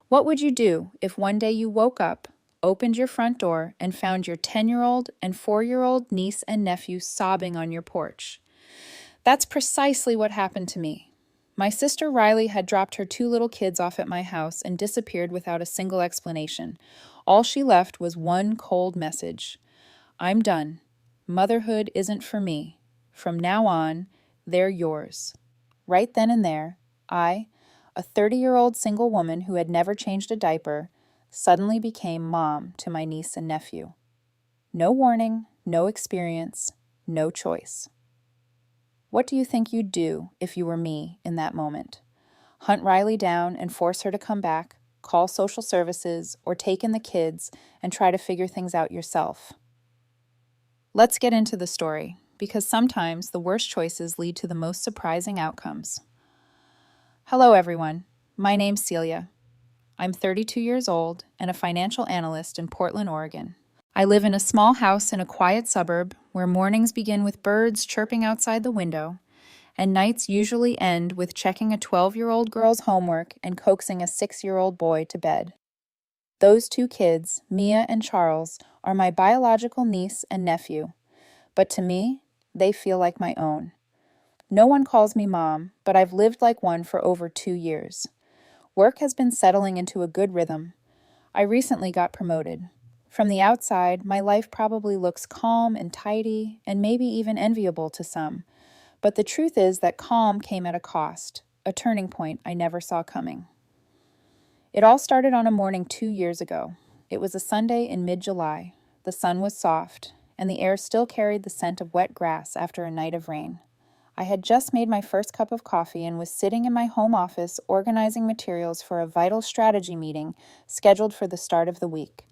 What would you do if one day you woke up, opened your front door, and found your 10-year-old and 4-year-old niece and nephew sobbing on your porch? That's precisely what happened to me. My sister Riley had dropped her 2 little kids off at my house and disappeared without a single explanation. All she left was one cold message. I'm done. Motherhood isn't for me. From now on, they're yours. Right then and there, I, a 30-year-old single woman who had never changed a diaper, suddenly became mom to my niece and nephew. No warning, no experience, no choice. What do you think you'd do if you were me in that moment? Hunt Riley down and force her to come back, call social services, or take in the kids and try to figure things out yourself? Let's get into the story, because sometimes the worst choices lead to the most surprising outcomes. Hello, everyone. My name's Celia. I'm 32 years old and a financial analyst in Portland, Oregon. I live in a small house in a quiet suburb where mornings begin with birds chirping outside the window, and nights usually end with checking a 12-year-old girl's homework and coaxing a 6-year-old boy to bed. Those 2 kids, Mia and Charles, are my biological niece and nephew, but to me, they feel like my own. No one calls me mom, but I've lived like one for over 2 years. Work has been settling into a good rhythm. I recently got promoted. From the outside, my life probably looks calm and tidy, and maybe even enviable to some. But the truth is that calm came at a cost, a turning point I never saw coming. It all started on a morning 2 years ago. It was a Sunday in mid-July. The sun was soft, and the air still carried the scent of wet grass after a night of rain. I had just made my first cup of coffee and was sitting in my home office organizing materials for a vital strategy meeting scheduled for the start of the week.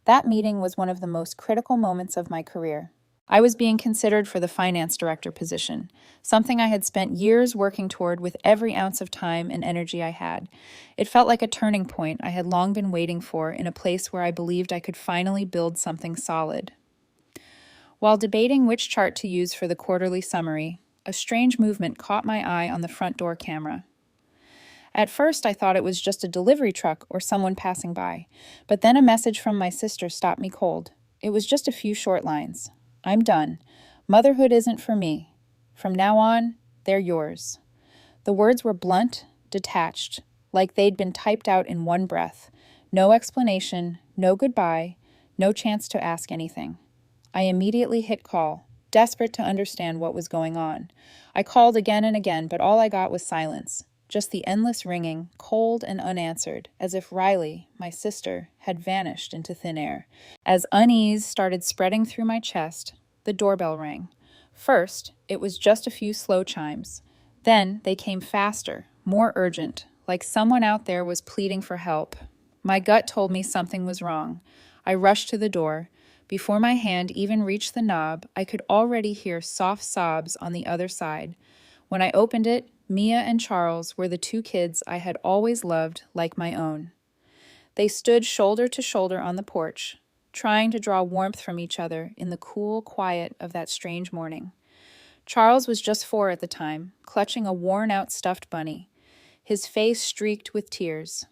That meeting was one of the most critical moments of my career. I was being considered for the finance director position, something I had spent years working toward with every ounce of time and energy I had. It felt like a turning point I had long been waiting for in a place where I believed I could finally build something solid. While debating which chart to use for the quarterly summary, a strange movement caught my eye on the front door camera. At first, I thought it was just a delivery truck or someone passing by, but then a message from my sister stopped me cold. It was just a few short lines. I'm done. Motherhood isn't for me. From now on, they're yours. The words were blunt, detached, like they'd been typed out in one breath. No explanation, no goodbye, no chance to ask anything. I immediately hit call, desperate to understand what was going on. I called again and again, but all I got was silence. Just the endless ringing, cold and unanswered, as if Riley, my sister, had vanished into thin air. As unease started spreading through my chest, the doorbell rang. First, it was just a few slow chimes. Then they came faster, more urgent, like someone out there was pleading for help. My gut told me something was wrong. I rushed to the door. Before my hand even reached the knob, I could already hear soft sobs on the other side. When I opened it, Mia and Charles were the 2 kids I had always loved like my own. They stood shoulder to shoulder on the porch, trying to draw warmth from each other in the cool quiet of that strange morning. Charles was just 4 at the time, clutching a worn-out stuffed bunny, his face streaked with tears.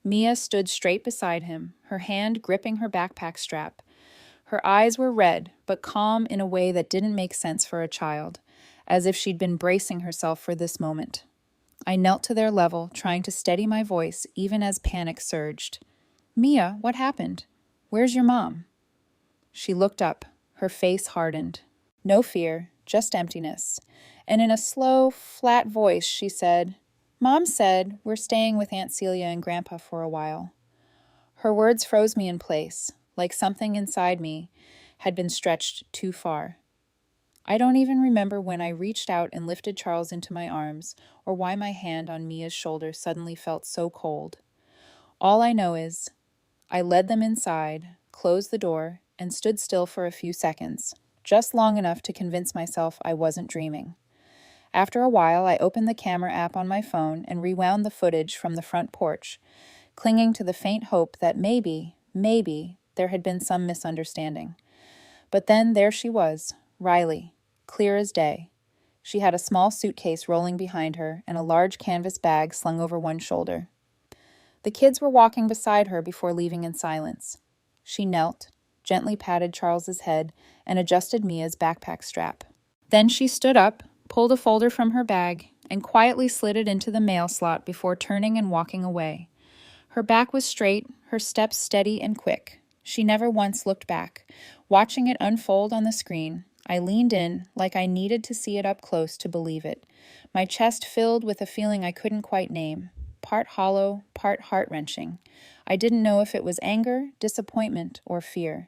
Mia stood straight beside him, her hand gripping her backpack strap. Her eyes were red, but calm in a way that didn't make sense for a child, as if she'd been bracing herself for this moment. I knelt to their level, trying to steady my voice even as panic surged. Mia, what happened? Where's your mom? She looked up, her face hardened. No fear, just emptiness. And in a slow, flat voice, she said, Mom said we're staying with Aunt Celia and Grandpa for a while. Her words froze me in place, like something inside me had been stretched too far. I don't even remember when I reached out and lifted Charles into my arms, or why my hand on Mia's shoulder suddenly felt so cold. All I know is, I led them inside, closed the door, and stood still for a few seconds, just long enough to convince myself I wasn't dreaming. After a while, I opened the camera app on my phone and rewound the footage from the front porch, clinging to the faint hope that maybe, there had been some misunderstanding. But then there she was, Riley, clear as day. She had a small suitcase rolling behind her and a large canvas bag slung over one shoulder. The kids were walking beside her before leaving in silence. She knelt, gently patted Charles's head, and adjusted Mia's backpack strap. Then she stood up, pulled a folder from her bag, and quietly slid it into the mail slot before turning and walking away. Her back was straight, her steps steady and quick. She never once looked back. Watching it unfold on the screen, I leaned in like I needed to see it up close to believe it. My chest filled with a feeling I couldn't quite name, part hollow, part heart-wrenching. I didn't know if it was anger, disappointment, or fear.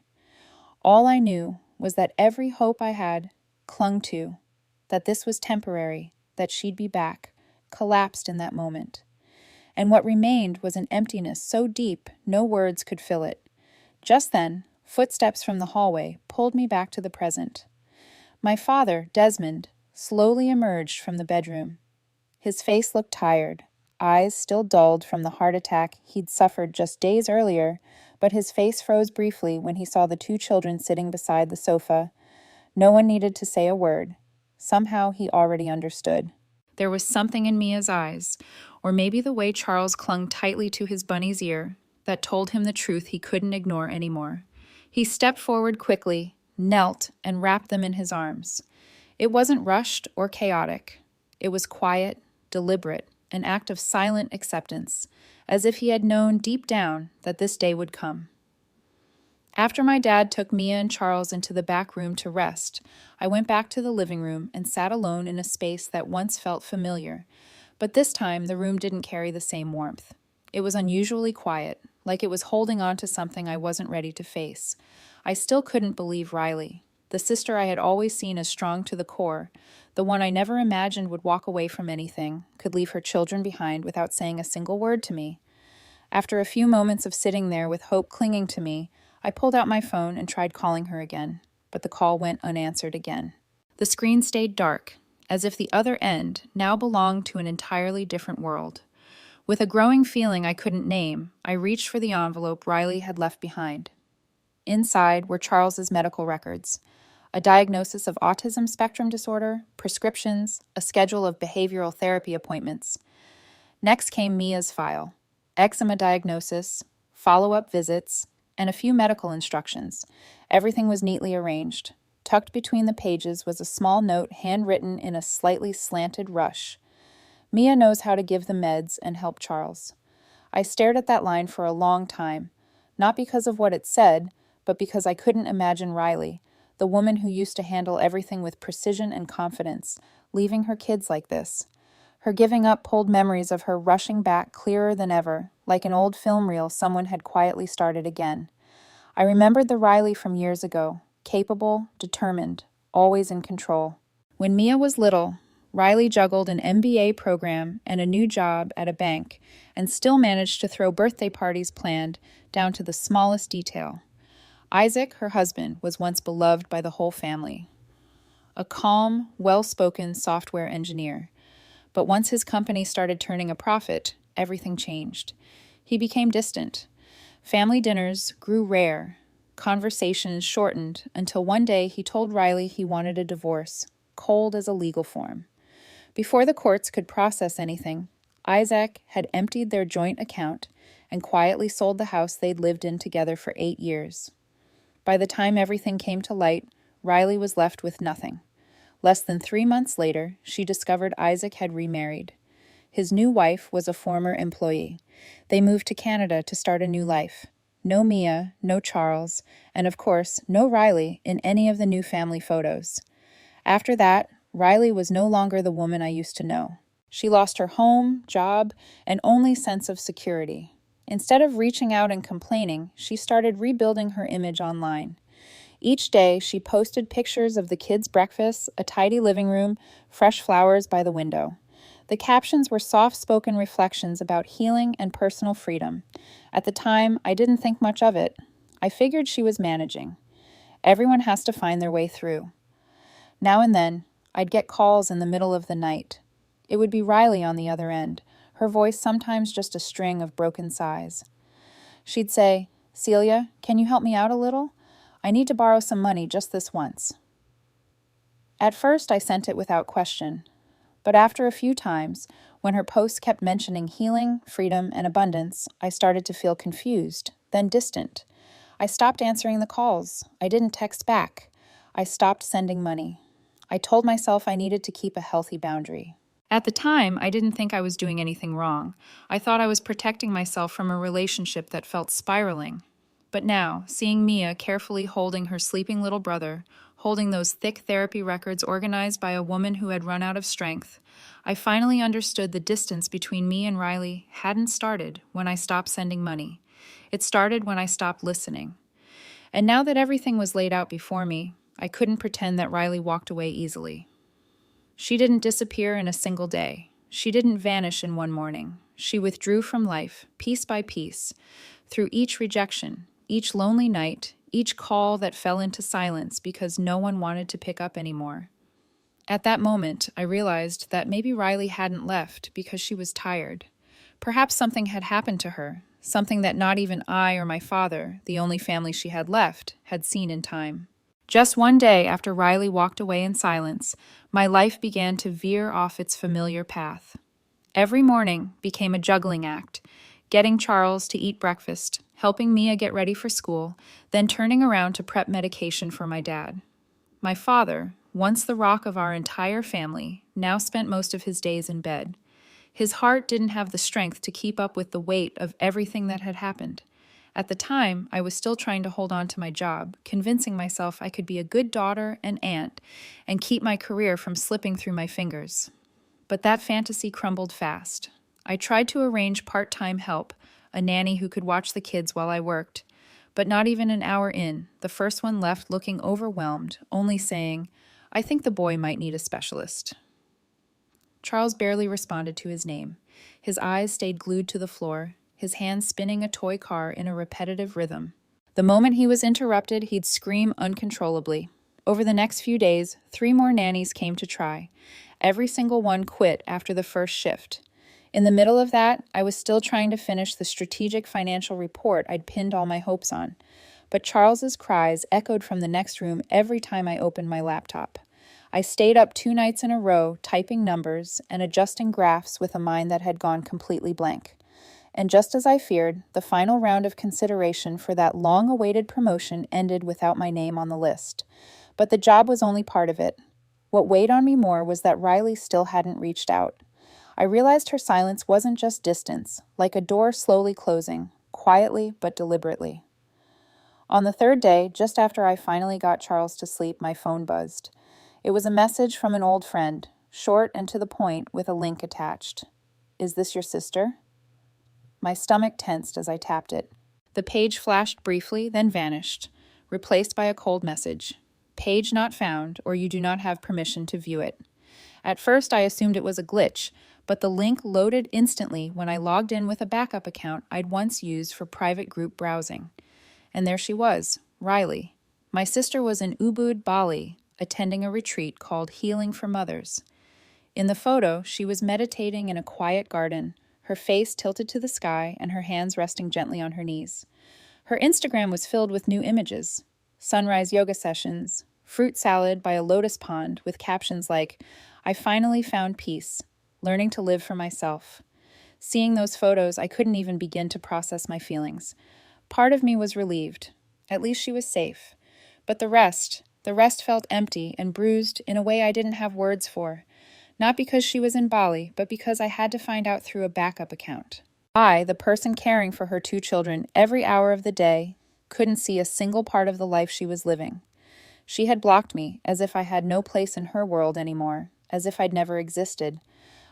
All I knew was that every hope I had clung to, that this was temporary, that she'd be back, collapsed in that moment. And what remained was an emptiness so deep no words could fill it. Just then, footsteps from the hallway pulled me back to the present. My father, Desmond, slowly emerged from the bedroom. His face looked tired, eyes still dulled from the heart attack he'd suffered just days earlier, but his face froze briefly when he saw the two children sitting beside the sofa. No one needed to say a word. Somehow he already understood. There was something in Mia's eyes, or maybe the way Charles clung tightly to his bunny's ear, that told him the truth he couldn't ignore anymore. He stepped forward quickly, knelt, and wrapped them in his arms. It wasn't rushed or chaotic. It was quiet, deliberate, an act of silent acceptance, as if he had known deep down that this day would come. After my dad took Mia and Charles into the back room to rest, I went back to the living room and sat alone in a space that once felt familiar, but this time the room didn't carry the same warmth. It was unusually quiet, like it was holding on to something I wasn't ready to face. I still couldn't believe Riley, the sister I had always seen as strong to the core, the one I never imagined would walk away from anything, could leave her children behind without saying a single word to me. After a few moments of sitting there with hope clinging to me, I pulled out my phone and tried calling her again, but the call went unanswered again. The screen stayed dark, as if the other end now belonged to an entirely different world. With a growing feeling I couldn't name, I reached for the envelope Riley had left behind. Inside were Charles's medical records, a diagnosis of autism spectrum disorder, prescriptions, a schedule of behavioral therapy appointments. Next came Mia's file, eczema diagnosis, follow-up visits, and a few medical instructions. Everything was neatly arranged. Tucked between the pages was a small note handwritten in a slightly slanted rush. Mia knows how to give the meds and help Charles. I stared at that line for a long time, not because of what it said, but because I couldn't imagine Riley, the woman who used to handle everything with precision and confidence, leaving her kids like this. Her giving up pulled memories of her rushing back clearer than ever, like an old film reel someone had quietly started again. I remembered the Riley from years ago, capable, determined, always in control. When Mia was little, Riley juggled an MBA program and a new job at a bank, and still managed to throw birthday parties planned down to the smallest detail. Isaac, her husband, was once beloved by the whole family. A calm, well-spoken software engineer. But once his company started turning a profit, everything changed. He became distant. Family dinners grew rare. Conversations shortened until one day he told Riley he wanted a divorce, cold as a legal form. Before the courts could process anything, Isaac had emptied their joint account and quietly sold the house they'd lived in together for 8 years. By the time everything came to light, Riley was left with nothing. Less than 3 months later, she discovered Isaac had remarried. His new wife was a former employee. They moved to Canada to start a new life. No Mia, no Charles, and of course, no Riley in any of the new family photos. After that, Riley was no longer the woman I used to know. She lost her home, job, and only sense of security. Instead of reaching out and complaining, she started rebuilding her image online. Each day, she posted pictures of the kids' breakfast, a tidy living room, fresh flowers by the window. The captions were soft-spoken reflections about healing and personal freedom. At the time, I didn't think much of it. I figured she was managing. Everyone has to find their way through. Now and then, I'd get calls in the middle of the night. It would be Riley on the other end, her voice sometimes just a string of broken sighs. She'd say, "Celia, can you help me out a little? I need to borrow some money just this once." At first, I sent it without question. But after a few times, When her posts kept mentioning healing, freedom, and abundance, I started to feel confused, then distant. I stopped answering the calls. I didn't text back. I stopped sending money. I told myself I needed to keep a healthy boundary. At the time, I didn't think I was doing anything wrong. I thought I was protecting myself from a relationship that felt spiraling. But now, seeing Mia carefully holding her sleeping little brother, holding those thick therapy records organized by a woman who had run out of strength, I finally understood the distance between me and Riley hadn't started when I stopped sending money. It started when I stopped listening. And now that everything was laid out before me, I couldn't pretend that Riley walked away easily. She didn't disappear in a single day. She didn't vanish in one morning. She withdrew from life, piece by piece, through each rejection, each lonely night, each call that fell into silence because no one wanted to pick up anymore. At that moment, I realized that maybe Riley hadn't left because she was tired. Perhaps something had happened to her, something that not even I or my father, the only family she had left, had seen in time. Just one day after Riley walked away in silence, my life began to veer off its familiar path. Every morning became a juggling act, getting Charles to eat breakfast, helping Mia get ready for school, then turning around to prep medication for my dad. My father, once the rock of our entire family, now spent most of his days in bed. His heart didn't have the strength to keep up with the weight of everything that had happened. At the time, I was still trying to hold on to my job, convincing myself I could be a good daughter and aunt and keep my career from slipping through my fingers. But that fantasy crumbled fast. I tried to arrange part-time help, a nanny who could watch the kids while I worked. But not even an hour in, the first one left looking overwhelmed, only saying, "I think the boy might need a specialist." Charles barely responded to his name. His eyes stayed glued to the floor, his hands spinning a toy car in a repetitive rhythm. The moment he was interrupted, he'd scream uncontrollably. Over the next few days, 3 more nannies came to try. Every single one quit after the first shift. In the middle of that, I was still trying to finish the strategic financial report I'd pinned all my hopes on. But Charles's cries echoed from the next room every time I opened my laptop. I stayed up 2 nights in a row, typing numbers and adjusting graphs with a mind that had gone completely blank. And just as I feared, the final round of consideration for that long-awaited promotion ended without my name on the list. But the job was only part of it. What weighed on me more was that Riley still hadn't reached out. I realized her silence wasn't just distance, like a door slowly closing, quietly but deliberately. On the 3rd day, just after I finally got Charles to sleep, my phone buzzed. It was a message from an old friend, short and to the point with a link attached. "Is this your sister?" My stomach tensed as I tapped it. The page flashed briefly, then vanished, replaced by a cold message. "Page not found, or you do not have permission to view it." At first, I assumed it was a glitch, but the link loaded instantly when I logged in with a backup account I'd once used for private group browsing. And there she was, Riley. My sister was in Ubud, Bali, attending a retreat called Healing for Mothers. In the photo, she was meditating in a quiet garden, her face tilted to the sky and her hands resting gently on her knees. Her Instagram was filled with new images: sunrise yoga sessions, fruit salad by a lotus pond with captions like, "I finally found peace, learning to live for myself." Seeing those photos, I couldn't even begin to process my feelings. Part of me was relieved. At least she was safe. But the rest felt empty and bruised in a way I didn't have words for. Not because she was in Bali, but because I had to find out through a backup account. I, the person caring for her 2 children every hour of the day, couldn't see a single part of the life she was living. She had blocked me, as if I had no place in her world anymore, as if I'd never existed.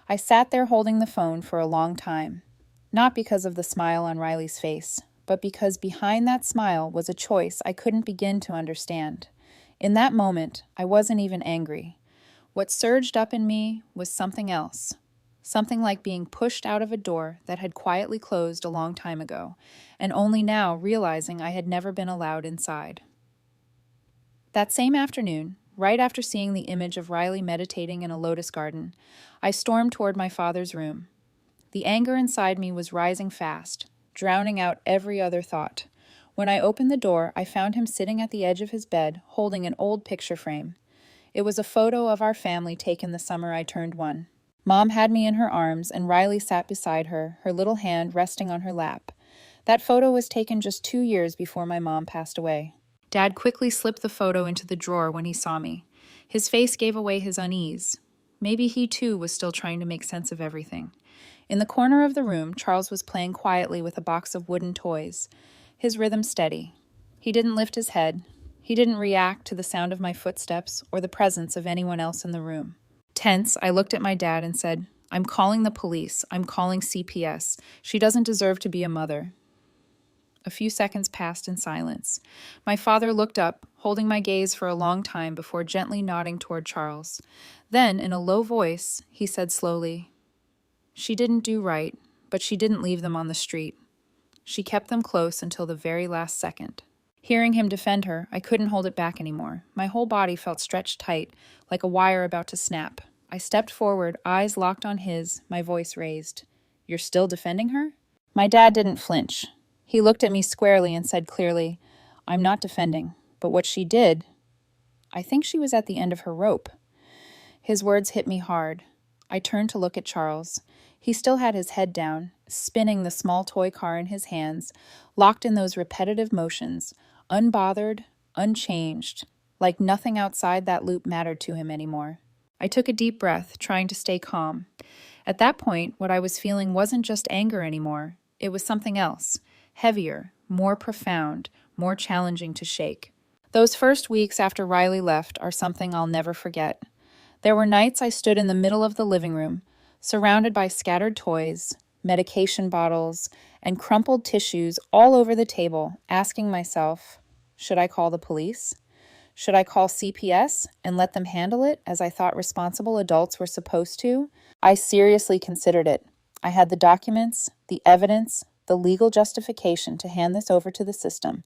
I sat there holding the phone for a long time. Not because of the smile on Riley's face, but because behind that smile was a choice I couldn't begin to understand. In that moment, I wasn't even angry. What surged up in me was something else. Something like being pushed out of a door that had quietly closed a long time ago, and only now realizing I had never been allowed inside. That same afternoon, right after seeing the image of Riley meditating in a lotus garden, I stormed toward my father's room. The anger inside me was rising fast, drowning out every other thought. When I opened the door, I found him sitting at the edge of his bed, holding an old picture frame. It was a photo of our family taken the summer I turned 1. Mom had me in her arms, and Riley sat beside her, her little hand resting on her lap. That photo was taken just 2 years before my mom passed away. Dad quickly slipped the photo into the drawer when he saw me. His face gave away his unease. Maybe he too was still trying to make sense of everything. In the corner of the room, Charles was playing quietly with a box of wooden toys, his rhythm steady. He didn't lift his head. He didn't react to the sound of my footsteps or the presence of anyone else in the room. Tense, I looked at my dad and said, "I'm calling the police. I'm calling CPS. She doesn't deserve to be a mother." A few seconds passed in silence. My father looked up, holding my gaze for a long time before gently nodding toward Charles. Then, in a low voice, he said slowly, "She didn't do right, but she didn't leave them on the street. She kept them close until the very last second." Hearing him defend her, I couldn't hold it back anymore. My whole body felt stretched tight, like a wire about to snap. I stepped forward, eyes locked on his, my voice raised. "You're still defending her?" My dad didn't flinch. He looked at me squarely and said clearly, "I'm not defending, but what she did, I think she was at the end of her rope." His words hit me hard. I turned to look at Charles. He still had his head down, spinning the small toy car in his hands, locked in those repetitive motions, unbothered, unchanged, like nothing outside that loop mattered to him anymore. I took a deep breath, trying to stay calm. At that point, what I was feeling wasn't just anger anymore. It was something else. Heavier, more profound, more challenging to shake. Those first weeks after Riley left are something I'll never forget. There were nights I stood in the middle of the living room, surrounded by scattered toys, medication bottles, and crumpled tissues all over the table, asking myself, should I call the police? Should I call CPS and let them handle it as I thought responsible adults were supposed to? I seriously considered it. I had the documents, the evidence, the legal justification to hand this over to the system.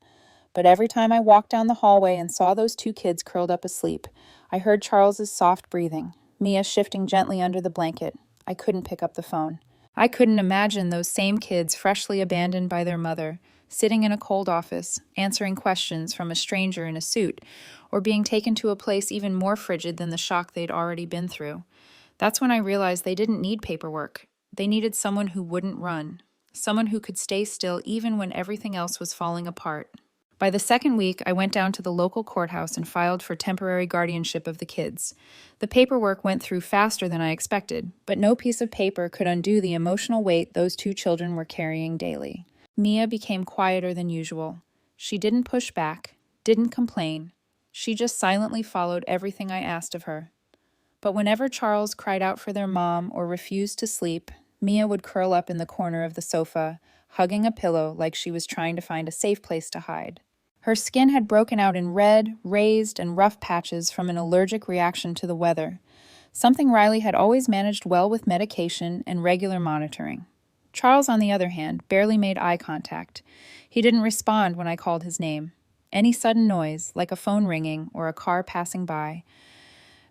But every time I walked down the hallway and saw those 2 kids curled up asleep, I heard Charles's soft breathing, Mia shifting gently under the blanket. I couldn't pick up the phone. I couldn't imagine those same kids freshly abandoned by their mother, sitting in a cold office, answering questions from a stranger in a suit, or being taken to a place even more frigid than the shock they'd already been through. That's when I realized they didn't need paperwork. They needed someone who wouldn't run. Someone who could stay still even when everything else was falling apart. By the second week, I went down to the local courthouse and filed for temporary guardianship of the kids. The paperwork went through faster than I expected, but no piece of paper could undo the emotional weight those 2 children were carrying daily. Mia became quieter than usual. She didn't push back, didn't complain. She just silently followed everything I asked of her. But whenever Charles cried out for their mom or refused to sleep, Mia would curl up in the corner of the sofa, hugging a pillow like she was trying to find a safe place to hide. Her skin had broken out in red, raised, and rough patches from an allergic reaction to the weather, something Riley had always managed well with medication and regular monitoring. Charles, on the other hand, barely made eye contact. He didn't respond when I called his name. Any sudden noise, like a phone ringing or a car passing by,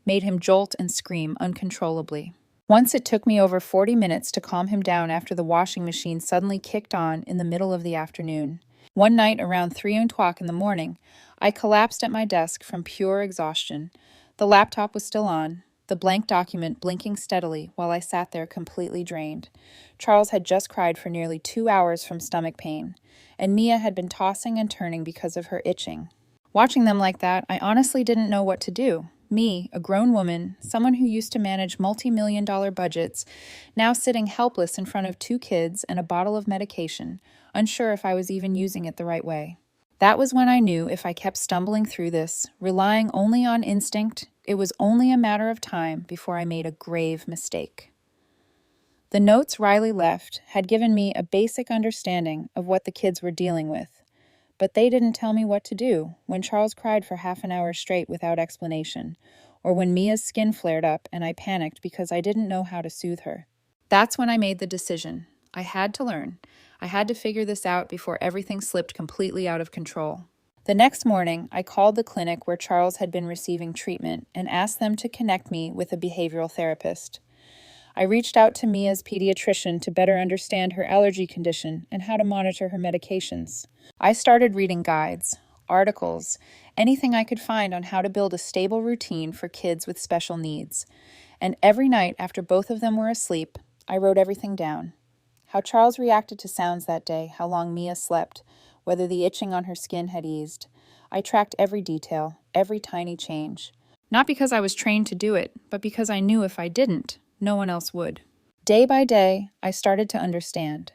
made him jolt and scream uncontrollably. Once it took me over 40 minutes to calm him down after the washing machine suddenly kicked on in the middle of the afternoon. One night around 3 o'clock in the morning, I collapsed at my desk from pure exhaustion. The laptop was still on, the blank document blinking steadily while I sat there completely drained. Charles had just cried for nearly 2 hours from stomach pain, and Mia had been tossing and turning because of her itching. Watching them like that, I honestly didn't know what to do. Me, a grown woman, someone who used to manage multi-million-dollar budgets, now sitting helpless in front of 2 kids and a bottle of medication, unsure if I was even using it the right way. That was when I knew if I kept stumbling through this, relying only on instinct, it was only a matter of time before I made a grave mistake. The notes Riley left had given me a basic understanding of what the kids were dealing with. But they didn't tell me what to do when Charles cried for half an hour straight without explanation, or when Mia's skin flared up and I panicked because I didn't know how to soothe her. That's when I made the decision. I had to learn. I had to figure this out before everything slipped completely out of control. The next morning, I called the clinic where Charles had been receiving treatment and asked them to connect me with a behavioral therapist. I reached out to Mia's pediatrician to better understand her allergy condition and how to monitor her medications. I started reading guides, articles, anything I could find on how to build a stable routine for kids with special needs. And every night after both of them were asleep, I wrote everything down. How Charles reacted to sounds that day, how long Mia slept, whether the itching on her skin had eased. I tracked every detail, every tiny change. Not because I was trained to do it, but because I knew if I didn't, no one else would. Day by day, I started to understand.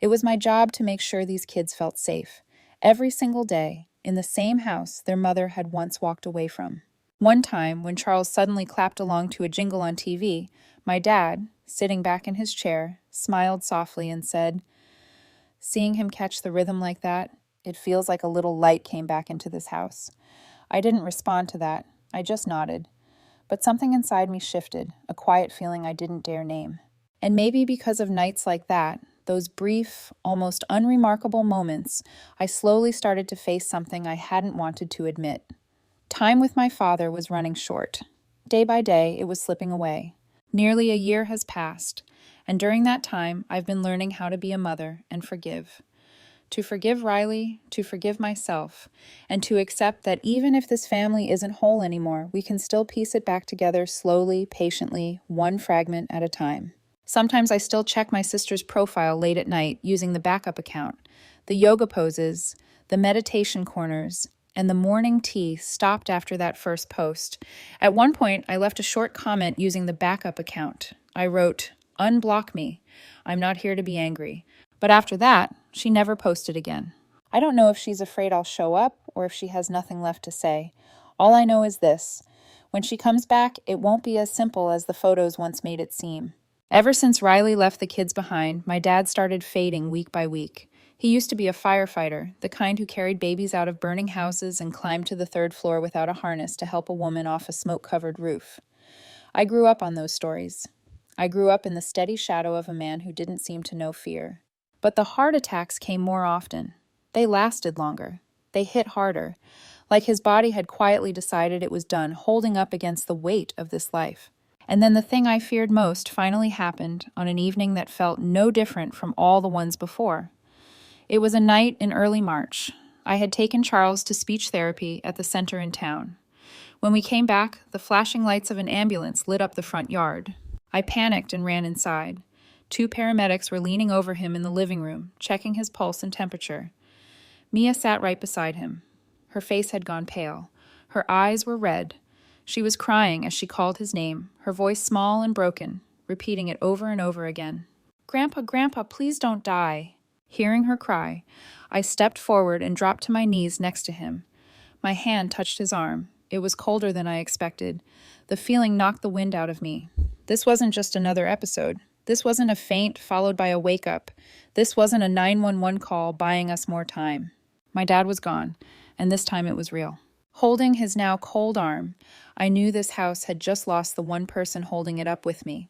It was my job to make sure these kids felt safe. Every single day, in the same house their mother had once walked away from. One time, when Charles suddenly clapped along to a jingle on TV, my dad, sitting back in his chair, smiled softly and said, "Seeing him catch the rhythm like that, it feels like a little light came back into this house." I didn't respond to that. I just nodded. But something inside me shifted, a quiet feeling I didn't dare name. And maybe because of nights like that, those brief, almost unremarkable moments, I slowly started to face something I hadn't wanted to admit. Time with my father was running short. Day by day, it was slipping away. Nearly a year has passed, and during that time, I've been learning how to be a mother and forgive. To forgive Riley, to forgive myself, and to accept that even if this family isn't whole anymore, we can still piece it back together slowly, patiently, one fragment at a time. Sometimes I still check my sister's profile late at night using the backup account. The yoga poses, the meditation corners, and the morning tea stopped after that first post. At one point, I left a short comment using the backup account. I wrote, "Unblock me. I'm not here to be angry." But after that, she never posted again. I don't know if she's afraid I'll show up or if she has nothing left to say. All I know is this: when she comes back, it won't be as simple as the photos once made it seem. Ever since Riley left the kids behind, my dad started fading week by week. He used to be a firefighter, the kind who carried babies out of burning houses and climbed to the third floor without a harness to help a woman off a smoke-covered roof. I grew up on those stories. I grew up in the steady shadow of a man who didn't seem to know fear. But the heart attacks came more often. They lasted longer. They hit harder, like his body had quietly decided it was done holding up against the weight of this life. And then the thing I feared most finally happened on an evening that felt no different from all the ones before. It was a night in early March. I had taken Charles to speech therapy at the center in town. When we came back, the flashing lights of an ambulance lit up the front yard. I panicked and ran inside. 2 paramedics were leaning over him in the living room, checking his pulse and temperature. Mia sat right beside him. Her face had gone pale. Her eyes were red. She was crying as she called his name, her voice small and broken, repeating it over and over again. "Grandpa, Grandpa, please don't die." Hearing her cry, I stepped forward and dropped to my knees next to him. My hand touched his arm. It was colder than I expected. The feeling knocked the wind out of me. This wasn't just another episode. This wasn't a faint followed by a wake-up. This wasn't a 911 call buying us more time. My dad was gone, and this time it was real. Holding his now cold arm, I knew this house had just lost the one person holding it up with me.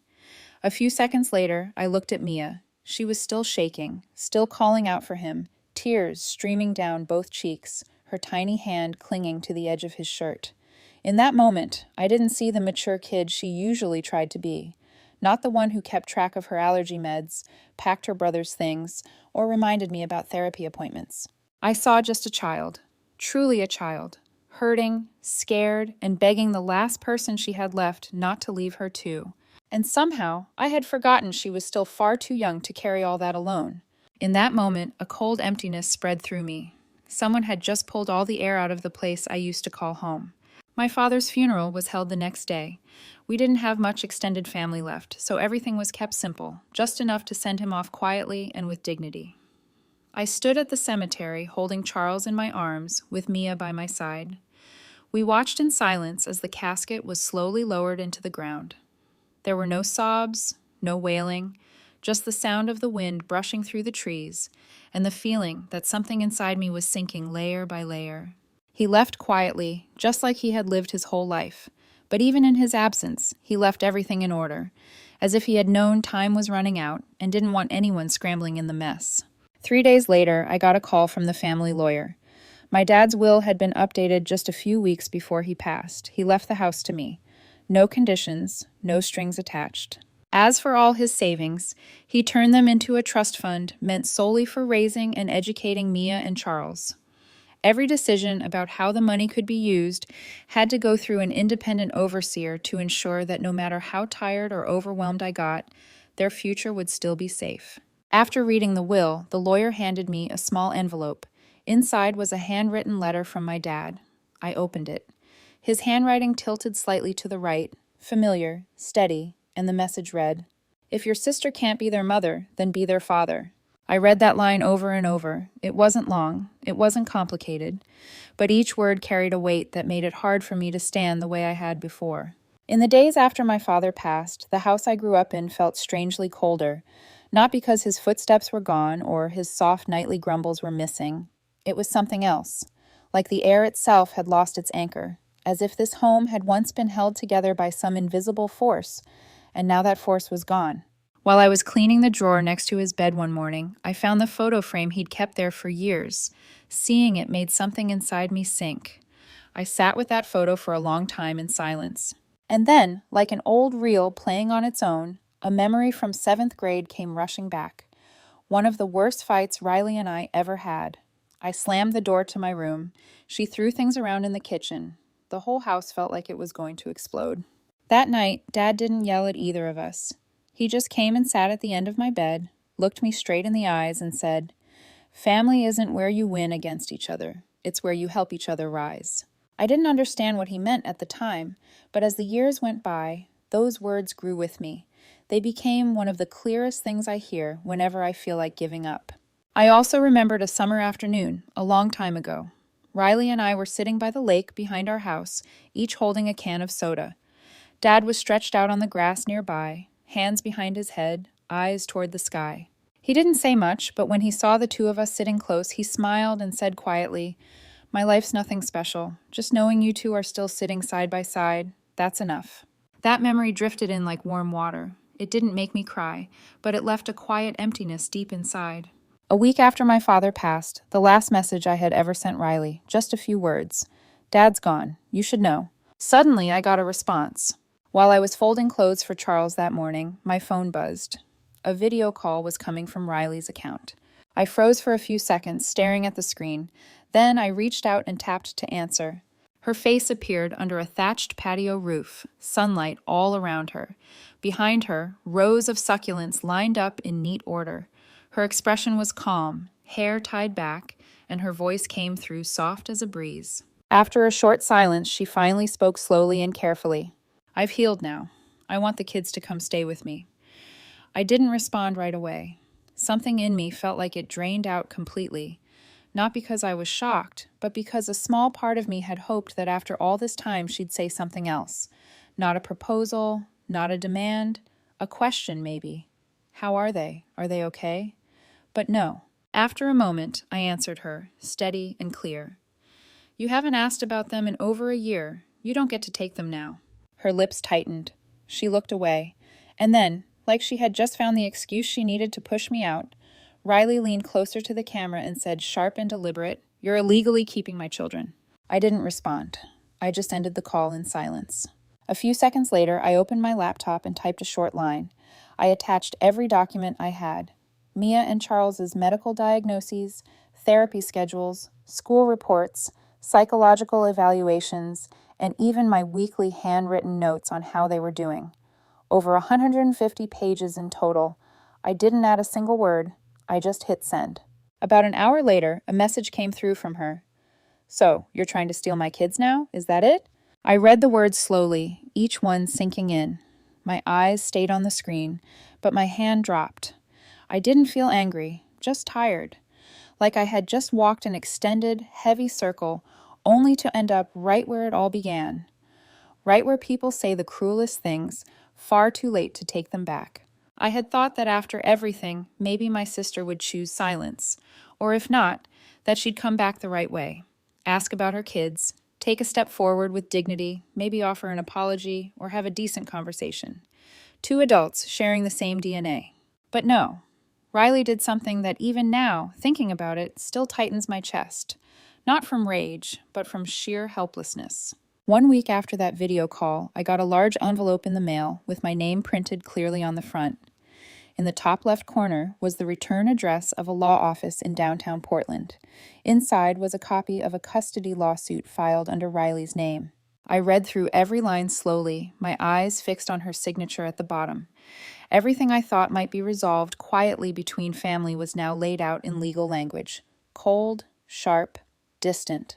A few seconds later, I looked at Mia. She was still shaking, still calling out for him, tears streaming down both cheeks, her tiny hand clinging to the edge of his shirt. In that moment, I didn't see the mature kid she usually tried to be. Not the one who kept track of her allergy meds, packed her brother's things, or reminded me about therapy appointments. I saw just a child, truly a child, hurting, scared, and begging the last person she had left not to leave her too. And somehow, I had forgotten she was still far too young to carry all that alone. In that moment, a cold emptiness spread through me. Someone had just pulled all the air out of the place I used to call home. My father's funeral was held the next day. We didn't have much extended family left, so everything was kept simple, just enough to send him off quietly and with dignity. I stood at the cemetery holding Charles in my arms, with Mia by my side. We watched in silence as the casket was slowly lowered into the ground. There were no sobs, no wailing, just the sound of the wind brushing through the trees, and the feeling that something inside me was sinking layer by layer. He left quietly, just like he had lived his whole life. But even in his absence, he left everything in order, as if he had known time was running out and didn't want anyone scrambling in the mess. 3 days later, I got a call from the family lawyer. My dad's will had been updated just a few weeks before he passed. He left the house to me. No conditions, no strings attached. As for all his savings, he turned them into a trust fund meant solely for raising and educating Mia and Charles. Every decision about how the money could be used had to go through an independent overseer to ensure that no matter how tired or overwhelmed I got, their future would still be safe. After reading the will, the lawyer handed me a small envelope. Inside was a handwritten letter from my dad. I opened it. His handwriting tilted slightly to the right, familiar, steady, and the message read, "If your sister can't be their mother, then be their father." I read that line over and over. It wasn't long, it wasn't complicated, but each word carried a weight that made it hard for me to stand the way I had before. In the days after my father passed, the house I grew up in felt strangely colder, not because his footsteps were gone or his soft nightly grumbles were missing. It was something else, like the air itself had lost its anchor, as if this home had once been held together by some invisible force, and now that force was gone. While I was cleaning the drawer next to his bed one morning, I found the photo frame he'd kept there for years. Seeing it made something inside me sink. I sat with that photo for a long time in silence. And then, like an old reel playing on its own, a memory from 7th grade came rushing back. One of the worst fights Riley and I ever had. I slammed the door to my room. She threw things around in the kitchen. The whole house felt like it was going to explode. That night, Dad didn't yell at either of us. He just came and sat at the end of my bed, looked me straight in the eyes, and said, "Family isn't where you win against each other. It's where you help each other rise." I didn't understand what he meant at the time, but as the years went by, those words grew with me. They became one of the clearest things I hear whenever I feel like giving up. I also remembered a summer afternoon, a long time ago. Riley and I were sitting by the lake behind our house, each holding a can of soda. Dad was stretched out on the grass nearby, hands behind his head, eyes toward the sky. He didn't say much, but when he saw the two of us sitting close, he smiled and said quietly, "My life's nothing special. Just knowing you two are still sitting side by side, that's enough." That memory drifted in like warm water. It didn't make me cry, but it left a quiet emptiness deep inside. A week after my father passed, the last message I had ever sent Riley, just a few words. "Dad's gone. You should know." Suddenly, I got a response. While I was folding clothes for Charles that morning, my phone buzzed. A video call was coming from Riley's account. I froze for a few seconds, staring at the screen. Then I reached out and tapped to answer. Her face appeared under a thatched patio roof, sunlight all around her. Behind her, rows of succulents lined up in neat order. Her expression was calm, hair tied back, and her voice came through soft as a breeze. After a short silence, she finally spoke slowly and carefully. "I've healed now. I want the kids to come stay with me." I didn't respond right away. Something in me felt like it drained out completely. Not because I was shocked, but because a small part of me had hoped that after all this time she'd say something else. Not a proposal, not a demand, a question maybe. "How are they? Are they okay?" But no. After a moment, I answered her, steady and clear. "You haven't asked about them in over a year. You don't get to take them now." Her lips tightened. She looked away. And then, like she had just found the excuse she needed to push me out, Riley leaned closer to the camera and said, sharp and deliberate, "You're illegally keeping my children." I didn't respond. I just ended the call in silence. A few seconds later, I opened my laptop and typed a short line. I attached every document I had. Mia and Charles's medical diagnoses, therapy schedules, school reports, psychological evaluations, and even my weekly handwritten notes on how they were doing. Over 150 pages in total. I didn't add a single word. I just hit send. About an hour later, a message came through from her. "So, you're trying to steal my kids now? Is that it?" I read the words slowly, each one sinking in. My eyes stayed on the screen, but my hand dropped. I didn't feel angry, just tired. Like I had just walked an extended, heavy circle, only to end up right where it all began. Right where people say the cruelest things, far too late to take them back. I had thought that after everything, maybe my sister would choose silence, or if not, that she'd come back the right way. Ask about her kids, take a step forward with dignity, maybe offer an apology, or have a decent conversation. Two adults sharing the same DNA. But no, Riley did something that even now, thinking about it, still tightens my chest. Not from rage, but from sheer helplessness. 1 week after that video call, I got a large envelope in the mail with my name printed clearly on the front. In the top left corner was the return address of a law office in downtown Portland. Inside was a copy of a custody lawsuit filed under Riley's name. I read through every line slowly, my eyes fixed on her signature at the bottom. Everything I thought might be resolved quietly between family was now laid out in legal language. Cold, sharp, distant.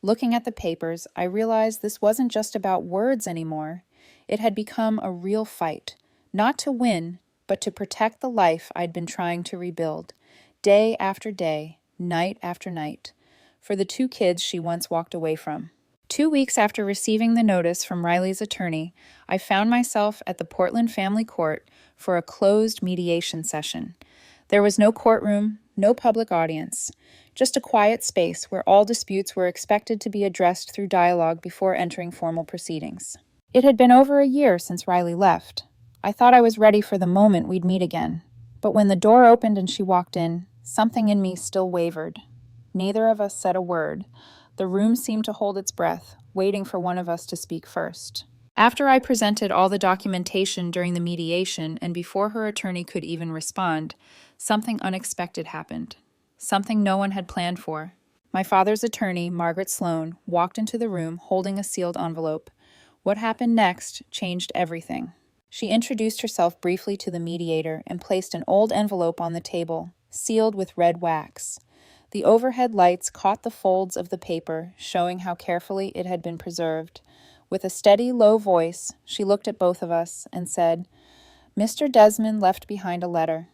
Looking at the papers, I realized this wasn't just about words anymore. It had become a real fight, not to win, but to protect the life I'd been trying to rebuild, day after day, night after night, for the 2 kids she once walked away from. 2 weeks after receiving the notice from Riley's attorney, I found myself at the Portland Family Court for a closed mediation session. There was no courtroom, no public audience, just a quiet space where all disputes were expected to be addressed through dialogue before entering formal proceedings. It had been over a year since Riley left. I thought I was ready for the moment we'd meet again. But when the door opened and she walked in, something in me still wavered. Neither of us said a word. The room seemed to hold its breath, waiting for one of us to speak first. After I presented all the documentation during the mediation and before her attorney could even respond, something unexpected happened. Something no one had planned for. My father's attorney, Margaret Sloan, walked into the room holding a sealed envelope. What happened next changed everything. She introduced herself briefly to the mediator and placed an old envelope on the table, sealed with red wax. The overhead lights caught the folds of the paper, showing how carefully it had been preserved. With a steady, low voice, she looked at both of us and said, "Mr. Desmond left behind a letter.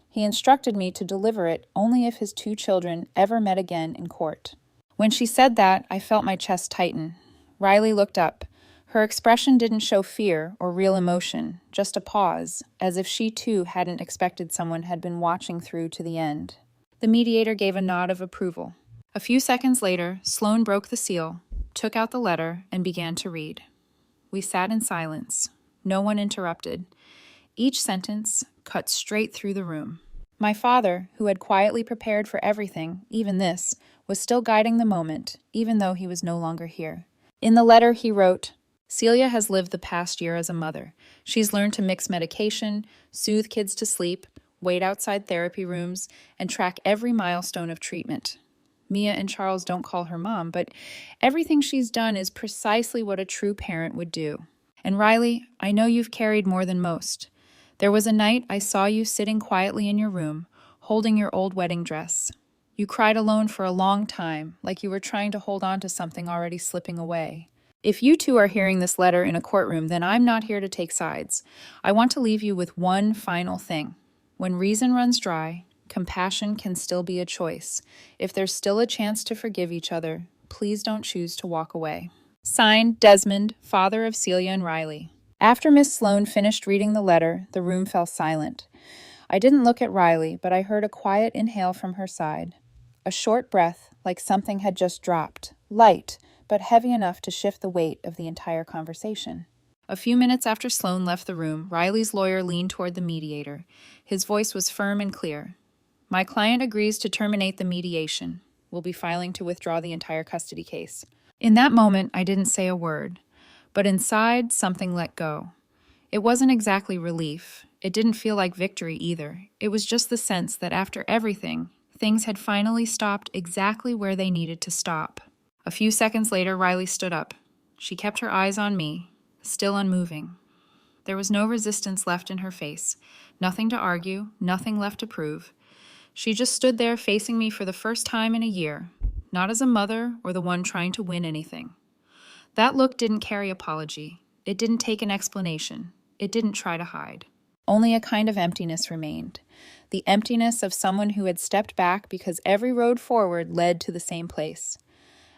He instructed me to deliver it only if his 2 children ever met again in court." When she said that, I felt my chest tighten. Riley looked up. Her expression didn't show fear or real emotion, just a pause, as if she too hadn't expected someone had been watching through to the end. The mediator gave a nod of approval. A few seconds later, Sloan broke the seal, took out the letter, and began to read. We sat in silence. No one interrupted. Each sentence cut straight through the room. My father, who had quietly prepared for everything, even this, was still guiding the moment, even though he was no longer here. In the letter he wrote, "Celia has lived the past year as a mother. She's learned to mix medication, soothe kids to sleep, wait outside therapy rooms, and track every milestone of treatment. Mia and Charles don't call her mom, but everything she's done is precisely what a true parent would do. And Riley, I know you've carried more than most. There was a night I saw you sitting quietly in your room, holding your old wedding dress. You cried alone for a long time, like you were trying to hold on to something already slipping away. If you 2 are hearing this letter in a courtroom, then I'm not here to take sides. I want to leave you with one final thing. When reason runs dry, compassion can still be a choice. If there's still a chance to forgive each other, please don't choose to walk away." Signed, Desmond, father of Celia and Riley. After Miss Sloan finished reading the letter, the room fell silent. I didn't look at Riley, but I heard a quiet inhale from her side. A short breath, like something had just dropped, light, but heavy enough to shift the weight of the entire conversation. A few minutes after Sloan left the room, Riley's lawyer leaned toward the mediator. His voice was firm and clear. "My client agrees to terminate the mediation. We'll be filing to withdraw the entire custody case." In that moment, I didn't say a word, but inside, something let go. It wasn't exactly relief. It didn't feel like victory either. It was just the sense that after everything, things had finally stopped exactly where they needed to stop. A few seconds later, Riley stood up. She kept her eyes on me, still unmoving. There was no resistance left in her face, nothing to argue, nothing left to prove. She just stood there facing me for the first time in a year, not as a mother or the one trying to win anything. That look didn't carry apology. It didn't take an explanation. It didn't try to hide. Only a kind of emptiness remained. The emptiness of someone who had stepped back because every road forward led to the same place.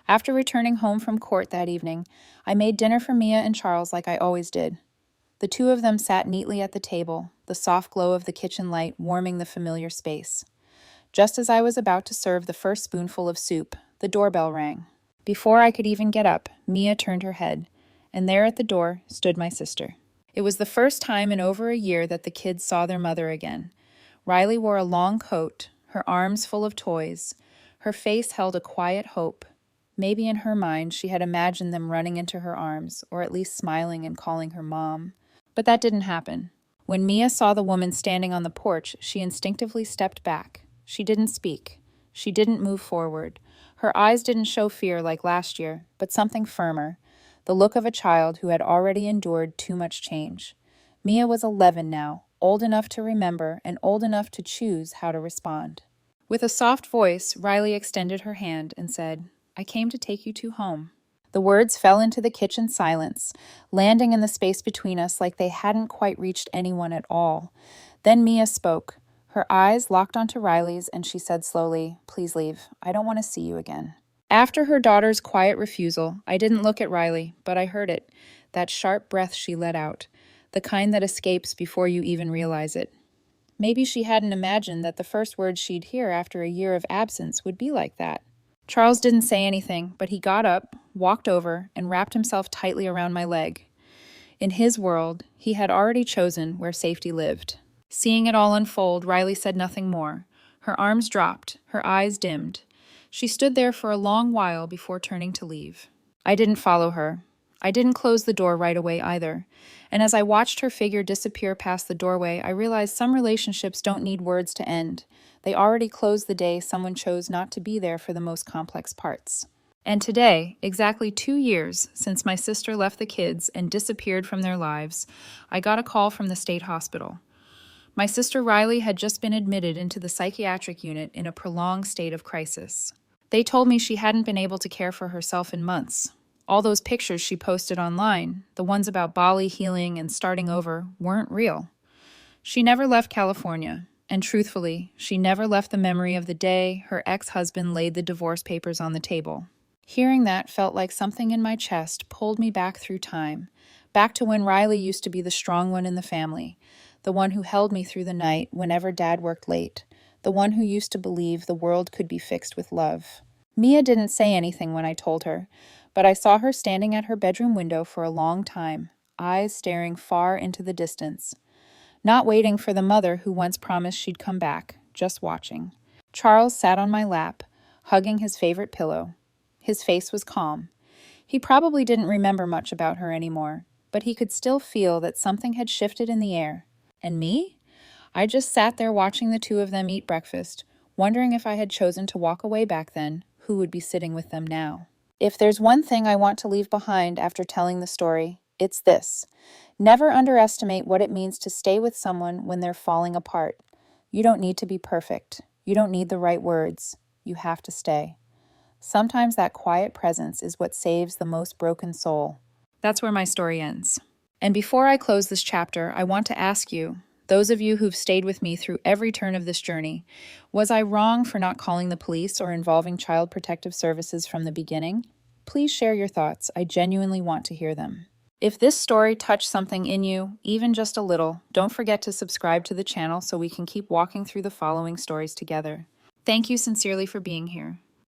After returning home from court that evening, I made dinner for Mia and Charles like I always did. The 2 of them sat neatly at the table, the soft glow of the kitchen light warming the familiar space. Just as I was about to serve the first spoonful of soup, the doorbell rang. Before I could even get up, Mia turned her head, and there at the door stood my sister. It was the first time in over a year that the kids saw their mother again. Riley wore a long coat, her arms full of toys. Her face held a quiet hope. Maybe in her mind she had imagined them running into her arms, or at least smiling and calling her Mom. But that didn't happen. When Mia saw the woman standing on the porch, she instinctively stepped back. She didn't speak. She didn't move forward. Her eyes didn't show fear like last year, but something firmer, the look of a child who had already endured too much change. Mia was 11 now, old enough to remember and old enough to choose how to respond. With a soft voice, Riley extended her hand and said, "I came to take you two home." The words fell into the kitchen silence, landing in the space between us like they hadn't quite reached anyone at all. Then Mia spoke. Her eyes locked onto Riley's, and she said slowly, "Please leave. I don't want to see you again." After her daughter's quiet refusal, I didn't look at Riley, but I heard it, that sharp breath she let out, the kind that escapes before you even realize it. Maybe she hadn't imagined that the first words she'd hear after a year of absence would be like that. Charles didn't say anything, but he got up, walked over, and wrapped himself tightly around my leg. In his world, he had already chosen where safety lived. Seeing it all unfold, Riley said nothing more. Her arms dropped, her eyes dimmed. She stood there for a long while before turning to leave. I didn't follow her. I didn't close the door right away either. And as I watched her figure disappear past the doorway, I realized some relationships don't need words to end. They already closed the day someone chose not to be there for the most complex parts. And today, exactly 2 years since my sister left the kids and disappeared from their lives, I got a call from the state hospital. My sister Riley had just been admitted into the psychiatric unit in a prolonged state of crisis. They told me she hadn't been able to care for herself in months. All those pictures she posted online, the ones about BALI healing and starting over, weren't real. She never left California, and truthfully, she never left the memory of the day her ex-husband laid the divorce papers on the table. Hearing that felt like something in my chest pulled me back through time, back to when Riley used to be the strong one in the family, the one who held me through the night whenever Dad worked late, the one who used to believe the world could be fixed with love. Mia didn't say anything when I told her, but I saw her standing at her bedroom window for a long time, eyes staring far into the distance. Not waiting for the mother who once promised she'd come back, just watching. Charles sat on my lap, hugging his favorite pillow. His face was calm. He probably didn't remember much about her anymore, but he could still feel that something had shifted in the air. And me? I just sat there watching the two of them eat breakfast, wondering if I had chosen to walk away back then, who would be sitting with them now. If there's one thing I want to leave behind after telling the story, it's this. Never underestimate what it means to stay with someone when they're falling apart. You don't need to be perfect. You don't need the right words. You have to stay. Sometimes that quiet presence is what saves the most broken soul. That's where my story ends. And before I close this chapter, I want to ask you, those of you who've stayed with me through every turn of this journey, was I wrong for not calling the police or involving Child Protective Services from the beginning? Please share your thoughts. I genuinely want to hear them. If this story touched something in you, even just a little, don't forget to subscribe to the channel so we can keep walking through the following stories together. Thank you sincerely for being here.